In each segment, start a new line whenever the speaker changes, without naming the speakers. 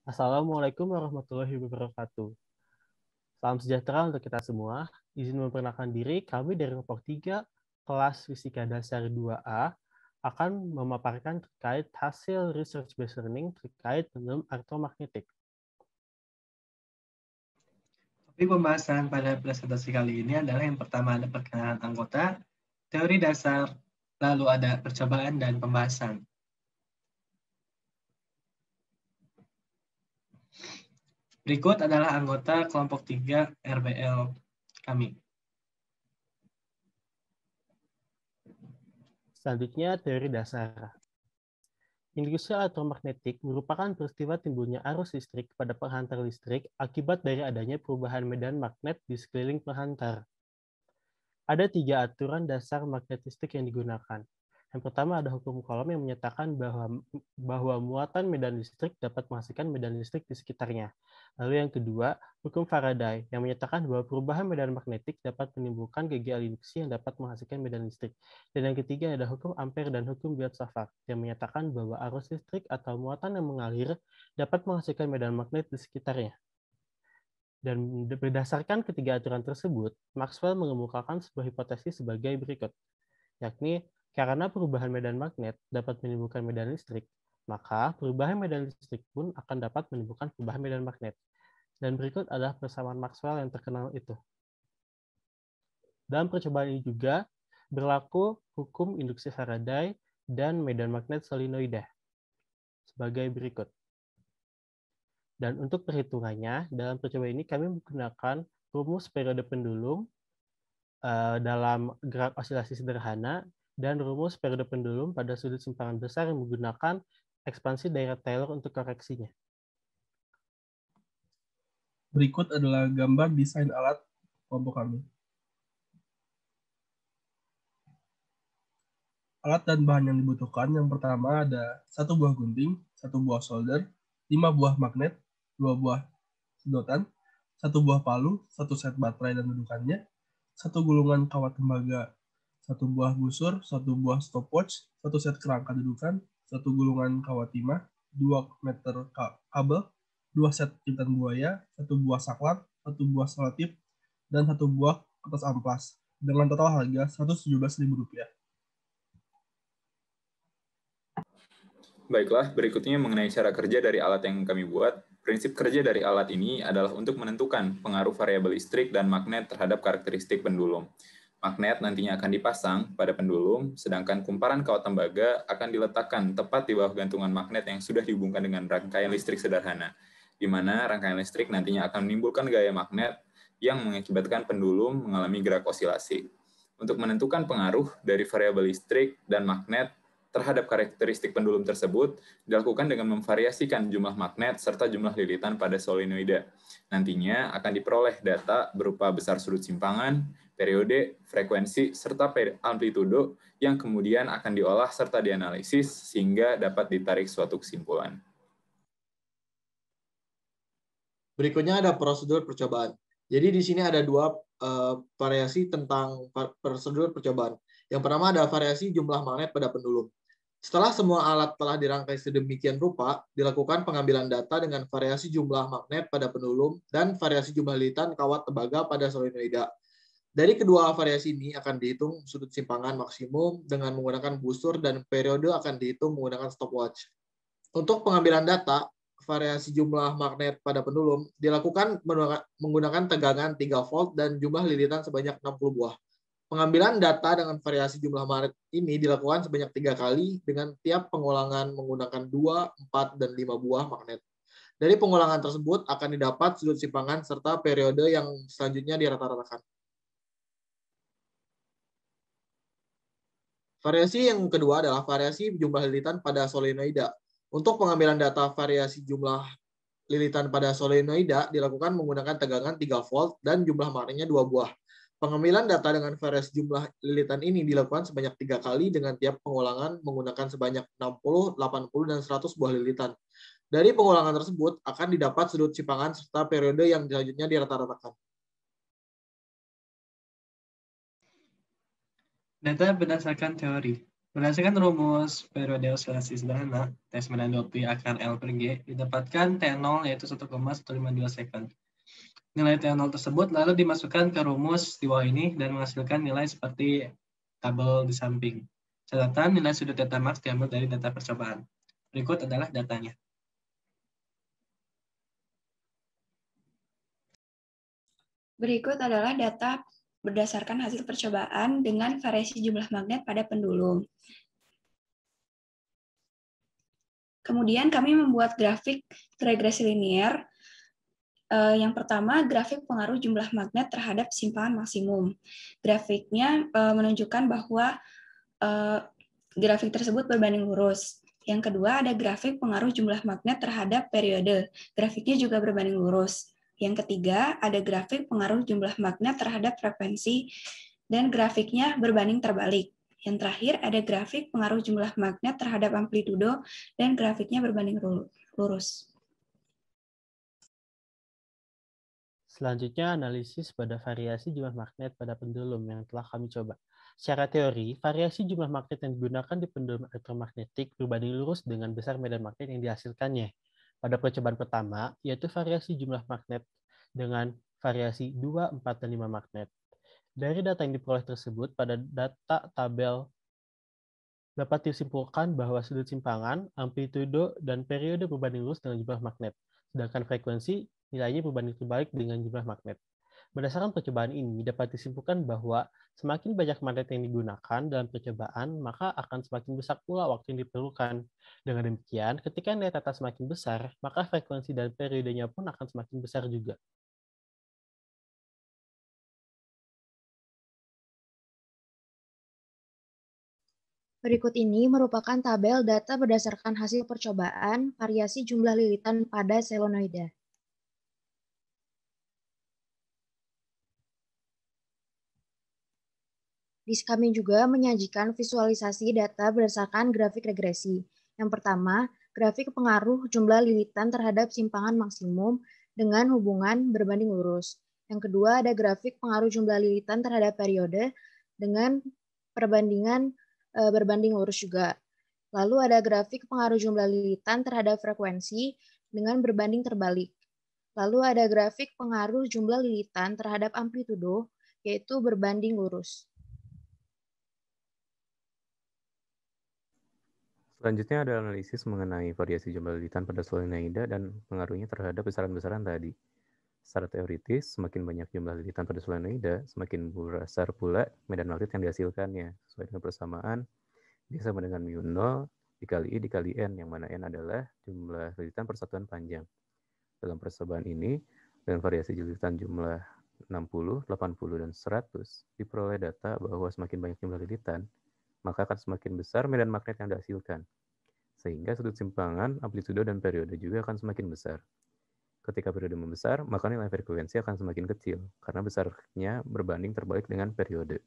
Assalamualaikum warahmatullahi wabarakatuh. Salam sejahtera untuk kita semua. Izin memperkenalkan diri, kami dari kelompok 3, kelas Fisika Dasar 2A, akan memaparkan terkait hasil research based learning terkait pendulum elektromagnetik.
Topik pembahasan pada presentasi kali ini adalah yang pertama ada perkenalan anggota, teori dasar, lalu ada percobaan dan pembahasan. Berikut adalah anggota kelompok 3 RBL kami.
Selanjutnya, teori dasar. Industri elektromagnetik merupakan peristiwa timbulnya arus listrik pada penghantar listrik akibat dari adanya perubahan medan magnet di sekeliling penghantar. Ada 3 aturan dasar magnetistik yang digunakan. Yang pertama ada hukum Coulomb yang menyatakan bahwa muatan medan listrik dapat menghasilkan medan listrik di sekitarnya. Lalu yang kedua, hukum Faraday yang menyatakan bahwa perubahan medan magnetik dapat menimbulkan GGL induksi yang dapat menghasilkan medan listrik. Dan yang ketiga ada hukum Ampere dan hukum Biot-Savart yang menyatakan bahwa arus listrik atau muatan yang mengalir dapat menghasilkan medan magnet di sekitarnya. Dan berdasarkan ketiga aturan tersebut, Maxwell mengemukakan sebuah hipotesis sebagai berikut, yakni karena perubahan medan magnet dapat menimbulkan medan listrik, maka perubahan medan listrik pun akan dapat menimbulkan perubahan medan magnet. Dan berikut adalah persamaan Maxwell yang terkenal itu. Dalam percobaan ini juga berlaku hukum induksi Faraday dan medan magnet solenoida sebagai berikut. Dan untuk perhitungannya, dalam percobaan ini kami menggunakan rumus periode pendulum dalam gerak osilasi sederhana dan rumus periode pendulum pada sudut simpangan besar yang menggunakan ekspansi daerah Taylor untuk koreksinya.
Berikut adalah gambar desain alat kelompok kami. Alat dan bahan yang dibutuhkan yang pertama ada 1 buah gunting, 1 buah solder, 5 buah magnet, 2 buah sedotan, 1 buah palu, 1 set baterai dan dudukannya, 1 gulungan kawat tembaga, 1 buah busur, 1 buah stopwatch, 1 set kerangka dudukan, 1 gulungan kawat timah, 2 meter kabel, 2 set jintan buaya, 1 buah saklar, 1 buah selotip, dan 1 buah kertas amplas, dengan total harga Rp117.000.
Baiklah, berikutnya mengenai cara kerja dari alat yang kami buat. Prinsip kerja dari alat ini adalah untuk menentukan pengaruh variabel listrik dan magnet terhadap karakteristik pendulum. Magnet nantinya akan dipasang pada pendulum, sedangkan kumparan kawat tembaga akan diletakkan tepat di bawah gantungan magnet yang sudah dihubungkan dengan rangkaian listrik sederhana, di mana rangkaian listrik nantinya akan menimbulkan gaya magnet yang mengakibatkan pendulum mengalami gerak osilasi. Untuk menentukan pengaruh dari variabel listrik dan magnet terhadap karakteristik pendulum tersebut dilakukan dengan memvariasikan jumlah magnet serta jumlah lilitan pada solenoida. Nantinya akan diperoleh data berupa besar sudut simpangan, periode, frekuensi, serta amplitudo yang kemudian akan diolah serta dianalisis sehingga dapat ditarik suatu kesimpulan.
Berikutnya ada prosedur percobaan. Jadi di sini ada 2 variasi tentang prosedur percobaan. Yang pertama ada variasi jumlah magnet pada pendulum. Setelah semua alat telah dirangkai sedemikian rupa, dilakukan pengambilan data dengan variasi jumlah magnet pada pendulum dan variasi jumlah lilitan kawat tembaga pada solenoida. Dari kedua variasi ini akan dihitung sudut simpangan maksimum dengan menggunakan busur dan periode akan dihitung menggunakan stopwatch. Untuk pengambilan data, variasi jumlah magnet pada pendulum dilakukan menggunakan tegangan 3 volt dan jumlah lilitan sebanyak 60 buah. Pengambilan data dengan variasi jumlah magnet ini dilakukan sebanyak 3 kali dengan tiap pengulangan menggunakan 2, 4, dan 5 buah magnet. Dari pengulangan tersebut akan didapat sudut simpangan serta periode yang selanjutnya dirata-ratakan. Variasi yang kedua adalah variasi jumlah lilitan pada solenoida. Untuk pengambilan data variasi jumlah lilitan pada solenoida dilakukan menggunakan tegangan 3 volt dan jumlah magnetnya 2 buah. Pengambilan data dengan variasi jumlah lilitan ini dilakukan sebanyak 3 kali dengan tiap pengulangan menggunakan sebanyak 60, 80, dan 100 buah lilitan. Dari pengulangan tersebut akan didapat sudut simpangan serta periode yang selanjutnya dirata-ratakan.
Data berdasarkan teori. Berdasarkan rumus periode oscilasi sederhana, T920 akar L per G, didapatkan T0 yaitu 1,152 second. Nilai T0 tersebut lalu dimasukkan ke rumus di bawah ini dan menghasilkan nilai seperti tabel di samping. Catatan nilai sudut theta max diambil dari data percobaan. Berikut adalah datanya.
Berikut adalah data berdasarkan hasil percobaan dengan variasi jumlah magnet pada pendulum. Kemudian kami membuat grafik regresi linear. Yang pertama, grafik pengaruh jumlah magnet terhadap simpangan maksimum. Grafiknya menunjukkan bahwa grafik tersebut berbanding lurus. Yang kedua, ada grafik pengaruh jumlah magnet terhadap periode. Grafiknya juga berbanding lurus. Yang ketiga, ada grafik pengaruh jumlah magnet terhadap frekuensi dan grafiknya berbanding terbalik. Yang terakhir, ada grafik pengaruh jumlah magnet terhadap amplitudo dan grafiknya berbanding lurus.
Selanjutnya, analisis pada variasi jumlah magnet pada pendulum yang telah kami coba. Secara teori, variasi jumlah magnet yang digunakan di pendulum elektromagnetik berbanding lurus dengan besar medan magnet yang dihasilkannya. Pada percobaan pertama, yaitu variasi jumlah magnet dengan variasi 2, 4, dan 5 magnet. Dari data yang diperoleh tersebut, pada data tabel dapat disimpulkan bahwa sudut simpangan, amplitudo, dan periode berbanding lurus dengan jumlah magnet, sedangkan frekuensi nilainya berbanding terbalik dengan jumlah magnet. Berdasarkan percobaan ini, dapat disimpulkan bahwa semakin banyak magnet yang digunakan dalam percobaan, maka akan semakin besar pula waktu yang diperlukan. Dengan demikian, ketika nilai theta semakin besar, maka frekuensi dan periodenya pun akan semakin besar juga.
Berikut ini merupakan tabel data berdasarkan hasil percobaan variasi jumlah lilitan pada solenoida. Kami juga menyajikan visualisasi data berdasarkan grafik regresi. Yang pertama, grafik pengaruh jumlah lilitan terhadap simpangan maksimum dengan hubungan berbanding lurus. Yang kedua, ada grafik pengaruh jumlah lilitan terhadap periode dengan perbandingan berbanding lurus juga. Lalu ada grafik pengaruh jumlah lilitan terhadap frekuensi dengan berbanding terbalik. Lalu ada grafik pengaruh jumlah lilitan terhadap amplitudo, yaitu berbanding lurus.
Selanjutnya ada analisis mengenai variasi jumlah lilitan pada solenoida dan pengaruhnya terhadap besaran-besaran tadi. Secara teoritis, semakin banyak jumlah lilitan pada solenoida, semakin besar pula medan magnet yang dihasilkannya, sesuai dengan persamaan D sama dengan mu0 dikali I dikali N, yang mana N adalah jumlah lilitan persatuan panjang. Dalam percobaan ini, dengan variasi lilitan jumlah 60, 80, dan 100, diperoleh data bahwa semakin banyak jumlah lilitan, maka akan semakin besar medan magnet yang dihasilkan. Sehingga sudut simpangan, amplitudo, dan periode juga akan semakin besar. Ketika periode membesar, maka nilai frekuensi akan semakin kecil, karena besarnya berbanding terbalik dengan periode.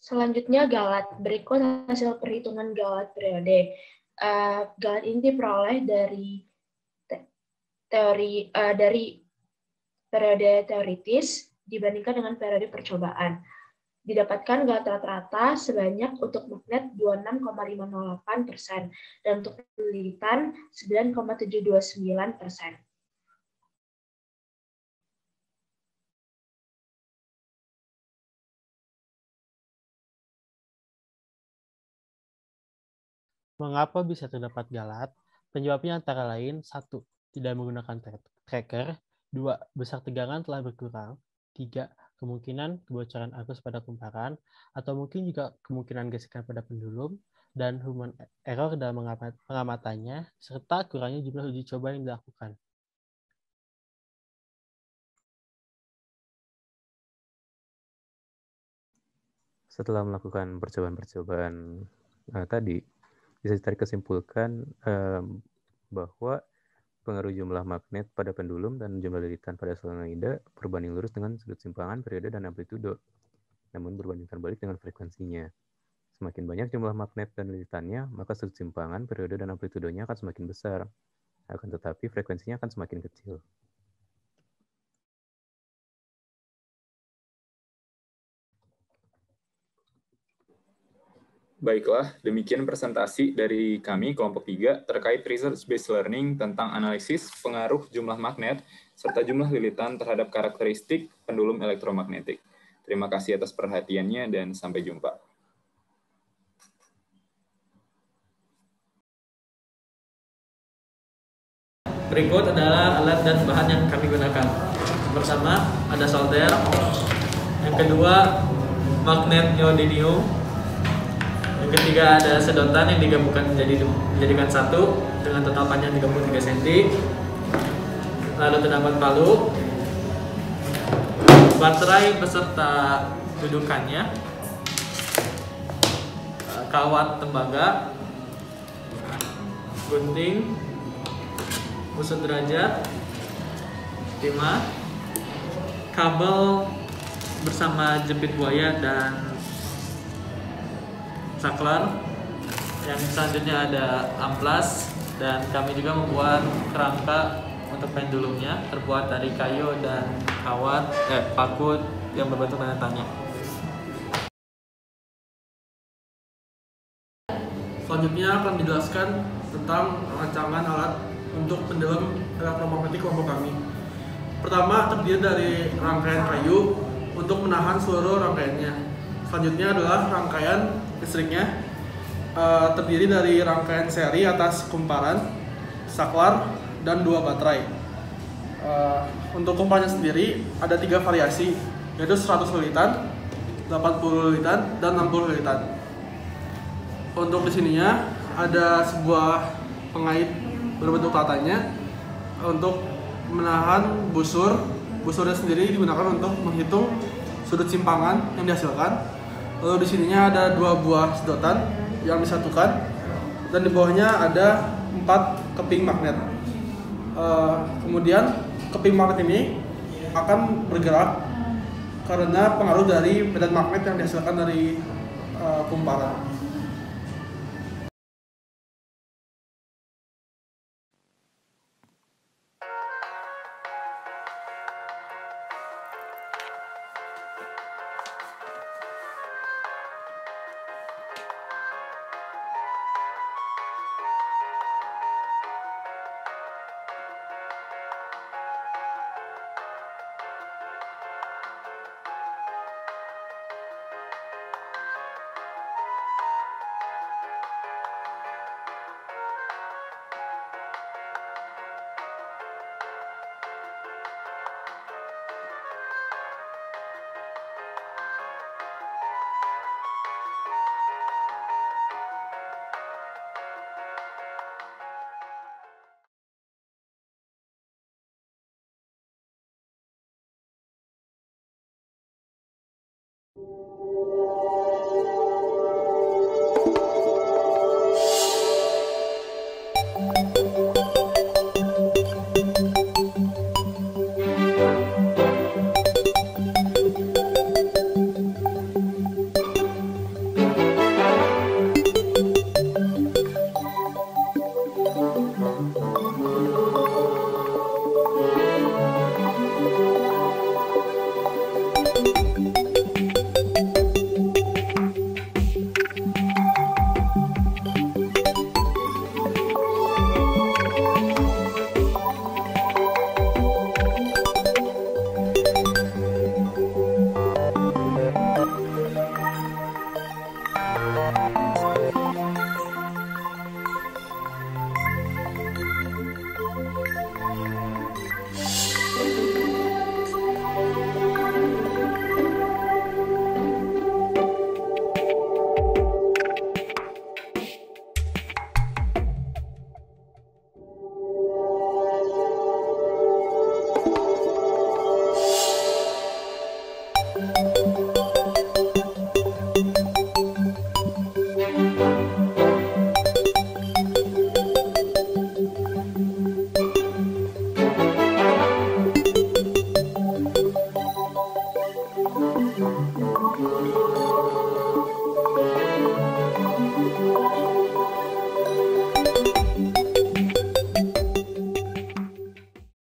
Selanjutnya galat. Berikut hasil perhitungan galat periode. Galat ini diperoleh dari periode teoritis dibandingkan dengan periode percobaan. Didapatkan galat rata-rata sebanyak untuk magnet 26,508% dan untuk lilitan 9,729%.
Mengapa bisa terdapat galat? Penjawabnya antara lain 1. Tidak menggunakan tracker. 2. Besar tegangan telah berkurang. 3. Kemungkinan kebocoran arus pada kumparan, atau mungkin juga kemungkinan gesekan pada pendulum, dan human error dalam pengamatannya, serta kurangnya jumlah uji coba yang dilakukan.
Setelah melakukan percobaan-percobaan tadi, bisa ditarik kesimpulan bahwa pengaruh jumlah magnet pada pendulum dan jumlah lilitan pada solenoida berbanding lurus dengan sudut simpangan, periode, dan amplitudo, namun berbanding terbalik dengan frekuensinya. Semakin banyak jumlah magnet dan lilitannya, maka sudut simpangan, periode, dan amplitudonya akan semakin besar. Akan tetapi frekuensinya akan semakin kecil.
Baiklah, demikian presentasi dari kami kelompok 3 terkait research-based learning tentang analisis pengaruh jumlah magnet serta jumlah lilitan terhadap karakteristik pendulum elektromagnetik. Terima kasih atas perhatiannya dan sampai jumpa.
Berikut adalah alat dan bahan yang kami gunakan. Pertama, ada solder. Yang kedua, magnet neodymium. Yang ketiga, ada sedotan yang digabungkan menjadikan satu dengan total panjang 33 cm. Lalu terdapat palu, baterai beserta dudukannya, kawat tembaga, gunting, pusat derajat, timah, kabel bersama jepit buaya dan saklar. Yang selanjutnya ada amplas, dan kami juga membuat kerangka untuk pendulumnya terbuat dari kayu dan paku yang berbentuk tanda tanya.
Selanjutnya akan dijelaskan tentang rancangan alat untuk pendulum elektromagnetik kelompok kami. Pertama, terdiri dari rangkaian kayu untuk menahan seluruh rangkaiannya. Selanjutnya adalah rangkaian listriknya, terdiri dari rangkaian seri atas kumparan, saklar, dan 2 baterai. Untuk kumparannya sendiri ada 3 variasi, yaitu 100 lilitan, 80 lilitan, dan 60 lilitan. Untuk di sininya ada sebuah pengait berbentuk tatanya untuk menahan busur. Busurnya sendiri digunakan untuk menghitung sudut simpangan yang dihasilkan. Lalu di sininya ada 2 buah sedotan yang disatukan, dan di bawahnya ada 4 keping magnet. Kemudian keping magnet ini akan bergerak karena pengaruh dari medan magnet yang dihasilkan dari kumparan.